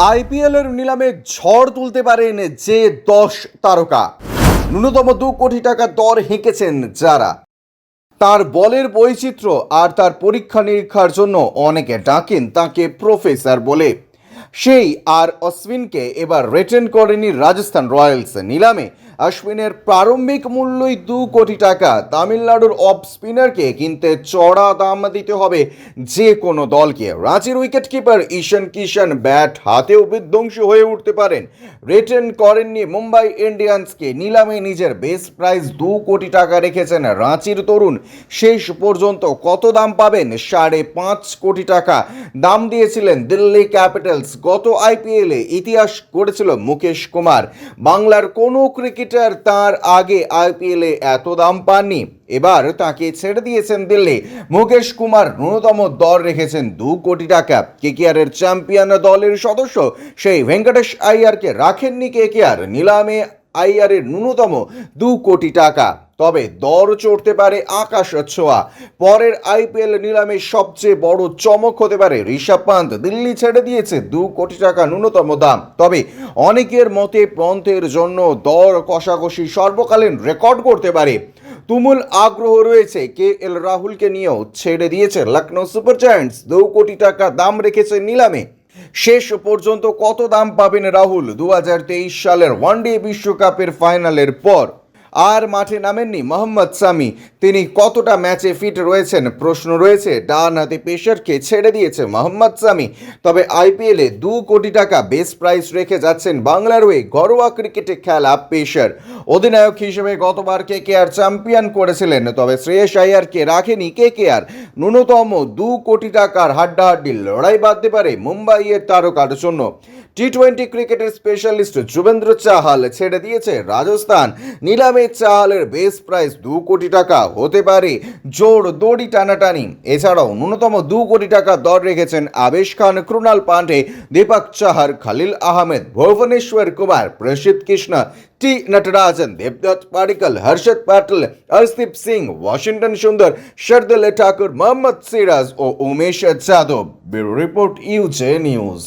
আইপিএলের নিলামে ঝড় তুলতে পারেন যে 10 তারকা। ন্যূনতম 2 কোটি টাকা দর হেঁকেছেন যারা। তার বলের বৈচিত্র্য আর তার পরীক্ষা নিরীক্ষার জন্য অনেকে ডাকেন তাকে প্রফেসর বলে। সেই আর অশ্বিনকে এবার রিটেন করেনি রাজস্থান রয়্যালস। নিলামে অশ্বিনের প্রারম্ভিক মূল্যই 2 কোটি টাকা। তামিলনাড়ুর অফ স্পিনারকে কিনতে চড়া দাম দিতে হবে যে কোনো দলকে। রাঁচির উইকেট কিপার ঈশান কিষান ব্যাট হাতেও বিধ্বংসী হয়ে উঠতে পারেন। রিটেন করেননি মুম্বাই ইন্ডিয়ান্সকে। নিলামে নিজের বেস প্রাইস 2 কোটি টাকা রেখেছেন রাঁচির তরুণ। শেষ পর্যন্ত কত দাম পাবেন? 5.5 কোটি টাকা দাম দিয়েছিলেন দিল্লি ক্যাপিটালস। গত আইপিএলে ইতিহাস গড়েছিল মুকেশ কুমার। বাংলার কোনো ক্রিকেটার তার আগে আইপিএলে এত দাম পাননি। এবার তাকে ছেড়ে দিয়েছেন দিল্লি। মুকেশ কুমার ন্যূনতম দর রেখেছেন 2 কোটি টাকা। কেকেআরের চ্যাম্পিয়ন দলের সদস্য সেই ভেঙ্কটেশ আইয়ারকে রাখেননি কেকেআর। নিলামে আইয়ারের ন্যূনতম 2 কোটি টাকা। তবে দর চড়তে পারে আকাশ ছোঁয়া। পরের আইপিএল নিলামে সবচেয়ে বড় চমক হতে পারে ঋষভ পান্ত। দিল্লি ছেড়ে দিয়েছে 2 কোটি টাকা ন্যূনতম দাম। তবে অনেকের মতে পন্থের জন্য দর কষাকষি সর্বকালীন রেকর্ড করতে পারে। তুমুল আগ্রহ রয়েছে কেএল রাহুলকে নিয়েও। ছেড়ে দিয়েছে লখনৌ সুপার জায়ান্টস। 2 কোটি টাকা দাম রেখেছে নিলামে। শেষ পর্যন্ত কত দাম পাবেন রাহুল? 2023 সালের ওয়ানডে বিশ্বকাপের ফাইনালের পর আর মাঠে নামেননি মোহাম্মদ সামি। তিনি কতটা ম্যাচে ফিট রয়েছেন প্রশ্ন রয়েছে। ডান হাতে পেসারকে ছেড়ে দিয়েছে মোহাম্মদ সামি। তবে আইপিএলে 2 কোটি টাকা বেস প্রাইস রেখে যাচ্ছেন বাংলার হয়ে ঘরোয়া ক্রিকেটে খেলা পেসার। অধিনায়ক হিসেবে গতবার কেকেআর চ্যাম্পিয়ন করেছিলেন। তবে শ্রেয়স আইয়ারকে রাখেনি কেকেআর। ন্যূনতম 2 কোটি টাকার হাড্ডাহাড্ডি লড়াই বাঁধতে পারে মুম্বাইয়ের তারকার জন্য। টি-20 ক্রিকেটের স্পেশালিস্ট যুবেন্দ্র চাহাল ছেড়ে দিয়েছে রাজস্থান। নিলামে চাহালের বেস প্রাইস 2 কোটি টাকা। হতে পারে জোর দড়ি টানাটানি। এছাড়াও ন্যূনতম 2 কোটি টাকা দর রেখেছেন আবেশ খান, ক্রুনাল পান্ডে, দীপক চাহার, খালিল আহমেদ, ভুবনেশ্বর কুমার, প্রসিদ্ধ কৃষ্ণ, টি নটরাজন, দেবদত্ত পাডিক্কল, হর্ষদ প্যাটেল, হরদীপ সিং, ওয়াশিংটন সুন্দর, শার্দুল ঠাকুর, মোহাম্মদ সিরাজ ও Umesh Yadav. Bureau report UJ news.